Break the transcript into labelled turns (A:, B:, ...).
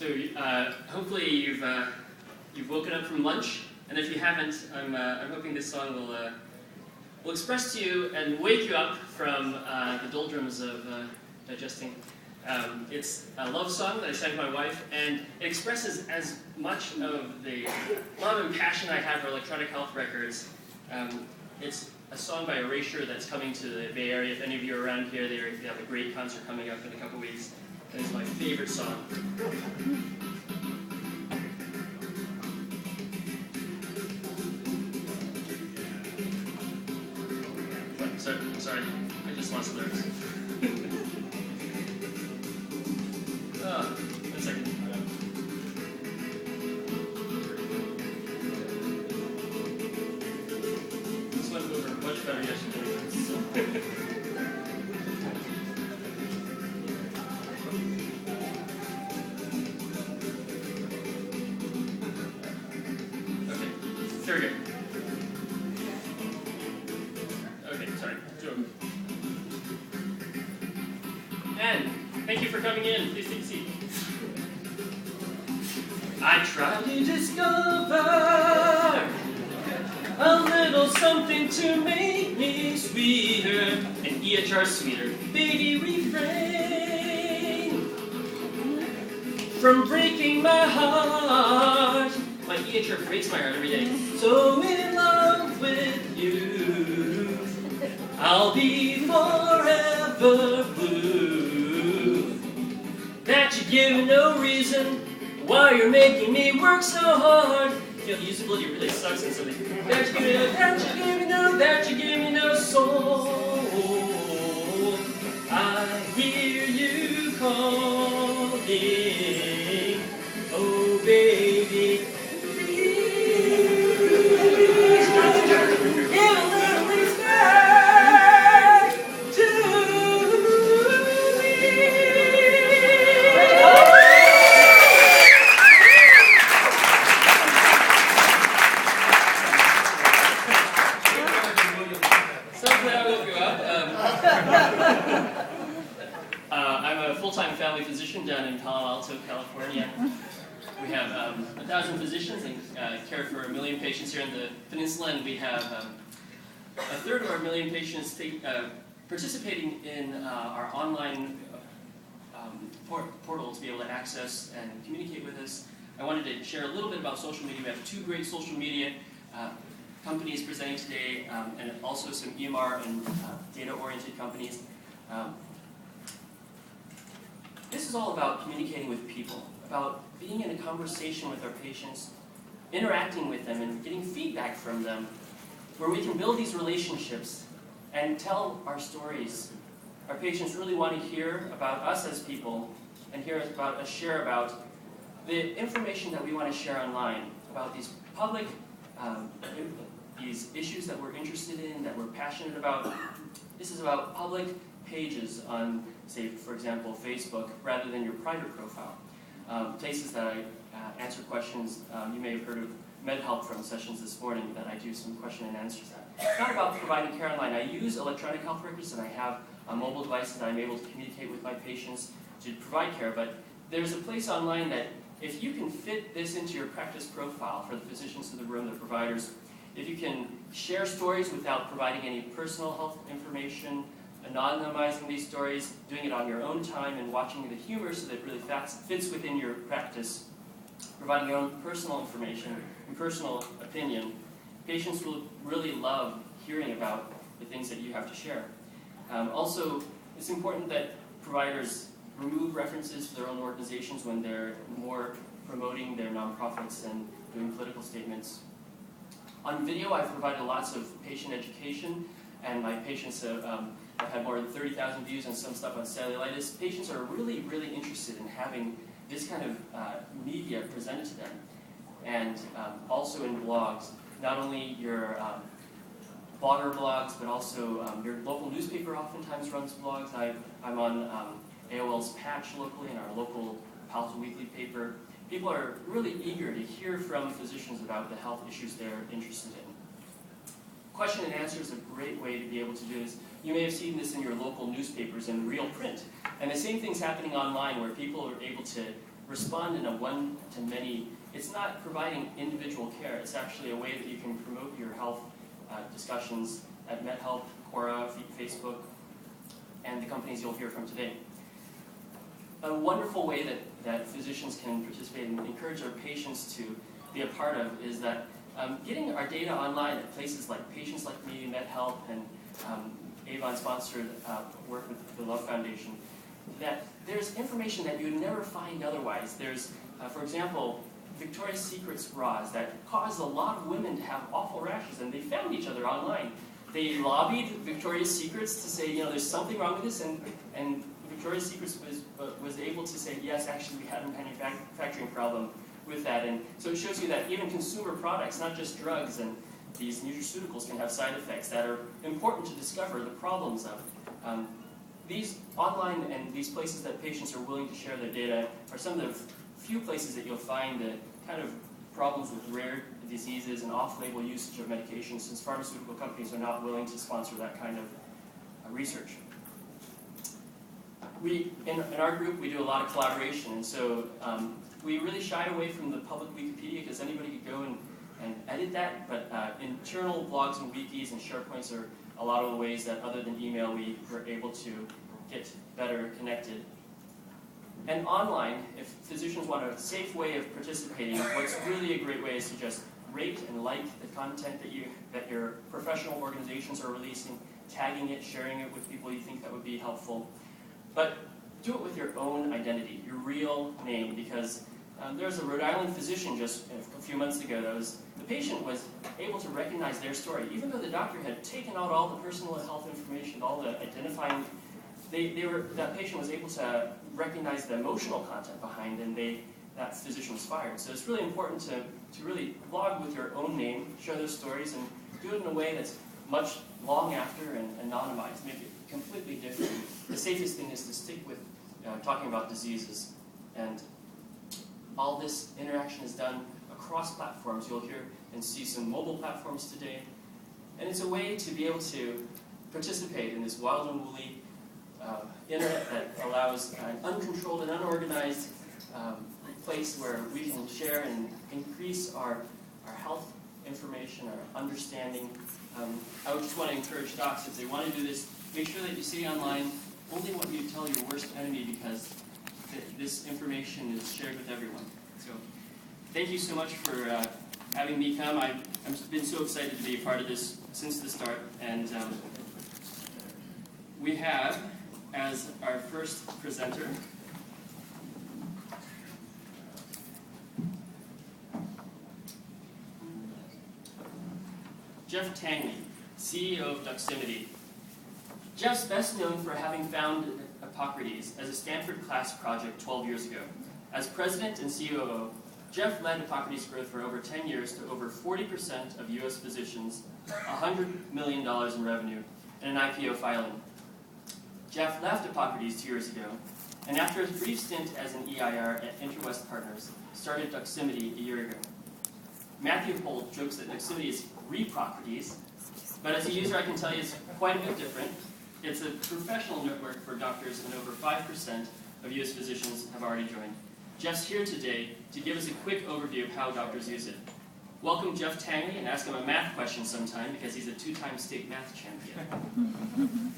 A: So hopefully you've woken up from lunch, and if you haven't, I'm hoping this song will express to you and wake you up from the doldrums of digesting. It's a love song that I sang to my wife, and it expresses as much of the love and passion I have for electronic health records. It's a song by Erasure that's coming to the Bay Area. If any of you are around here, they have a great concert coming up in a couple weeks. And it's my favorite song. Sorry, I just lost the lyrics. One second. This went over much better yesterday. Okay, very good. Okay, sorry. And thank you for coming in. Please take a seat. I try to discover a little something to make me sweeter, and EHR sweeter. Baby, refrain from breaking my heart. My EHR breaks my heart every day. So in love with you, I'll be forever blue. That you give no reason why you're making me work so hard. You know, the usability really sucks in something. That you give me no soul. I hear you calling, oh baby. I'm a full-time family physician down in Palo Alto, California. We have 1,000 physicians and care for 1 million patients here in the peninsula, and we have a third of our 1 million patients participating in our online portal to be able to access and communicate with us. I wanted to share a little bit about social media. We have 2 great social media companies presenting today, and also some EMR and data-oriented companies. This is all about communicating with people, about being in a conversation with our patients, interacting with them and getting feedback from them, where we can build these relationships and tell our stories. Our patients really want to hear about us as people and hear about us share about the information that we want to share online, about these public these issues that we're interested in, that we're passionate about. This is about public pages on, say, for example, Facebook, rather than your private profile. Places that I answer questions. You may have heard of MedHelp from sessions this morning that I do some question and answers at. It's not about providing care online. I use electronic health records, and I have a mobile device that I'm able to communicate with my patients to provide care, but there's a place online that if you can fit this into your practice profile for the physicians in the room, the providers, if you can share stories without providing any personal health information, anonymizing these stories, doing it on your own time and watching the humor so that it really fits within your practice, providing your own personal information and personal opinion, patients will really love hearing about the things that you have to share. Also, it's important that providers remove references to their own organizations when they're more promoting their nonprofits and doing political statements. On video, I've provided lots of patient education, and my patients have had more than 30,000 views on some stuff on cellulitis. Patients are really, really interested in having this kind of media presented to them. And also in blogs, not only your blogger blogs, but also your local newspaper oftentimes runs blogs. I'm on AOL's Patch locally in our local Palo Alto Weekly paper. People are really eager to hear from physicians about the health issues they're interested in. Question and answer is a great way to be able to do this. You may have seen this in your local newspapers in real print. And the same thing's happening online where people are able to respond in a one-to-many. It's not providing individual care. It's actually a way that you can promote your health discussions at MedHelp, Quora, Facebook, and the companies you'll hear from today. A wonderful way that physicians can participate and encourage our patients to be a part of is that getting our data online at places like Patients Like Me, MedHelp, and Avon-sponsored work with the Love Foundation, that there's information that you would never find otherwise. There's, for example, Victoria's Secret's bras that caused a lot of women to have awful rashes, and they found each other online. They lobbied Victoria's Secret's to say, you know, there's something wrong with this, and Victoria's Secret's was able to say, yes, actually we had a manufacturing problem with that. And so it shows you that even consumer products, not just drugs and these nutraceuticals, can have side effects that are important to discover the problems of. These online and these places that patients are willing to share their data are some of the few places that you'll find the kind of problems with rare diseases and off-label usage of medications, since pharmaceutical companies are not willing to sponsor that kind of research. In our group, we do a lot of collaboration, and so we really shied away from the public Wikipedia because anybody could go and edit that, but internal blogs and wikis and SharePoints are a lot of the ways that, other than email, we were able to get better connected. And online, if physicians want a safe way of participating, what's really a great way is to just rate and like the content that your professional organizations are releasing, tagging it, sharing it with people you think that would be helpful. But do it with your own identity, your real name, because there's a Rhode Island physician just a few months ago that the patient was able to recognize their story, even though the doctor had taken out all the personal health information, all the identifying. That patient was able to recognize the emotional content behind, and that physician was fired. So it's really important to really blog with your own name, share those stories, and do it in a way that's much long after and anonymized, make it completely different. The safest thing is to stick with talking about diseases, and all this interaction is done across platforms. You'll hear and see some mobile platforms today, and it's a way to be able to participate in this wild and woolly internet that allows an uncontrolled and unorganized place where we can share and increase our health information, our understanding. I would just want to encourage docs, if they want to do this, make sure that you say online only what you tell your worst enemy, because this information is shared with everyone. So thank you so much for having me come. I've been so excited to be a part of this since the start, and we have, as our first presenter, Jeff Tangley, CEO of Doximity. Jeff's best known for having founded Hippocrates as a Stanford class project 12 years ago. As president and COO, Jeff led Hippocrates' growth for over 10 years to over 40% of U.S. physicians, $100 million in revenue, and an IPO filing. Jeff left Hippocrates 2 years ago, and after a brief stint as an EIR at Interwest Partners, started Doximity a year ago. Matthew Holt jokes that Doximity is Repocrates, but as a user I can tell you it's quite a bit different. It's a professional network for doctors, and over 5% of U.S. physicians have already joined. Jeff's here today to give us a quick overview of how doctors use it. Welcome Jeff Tangley, and ask him a math question sometime, because he's a 2-time state math champion.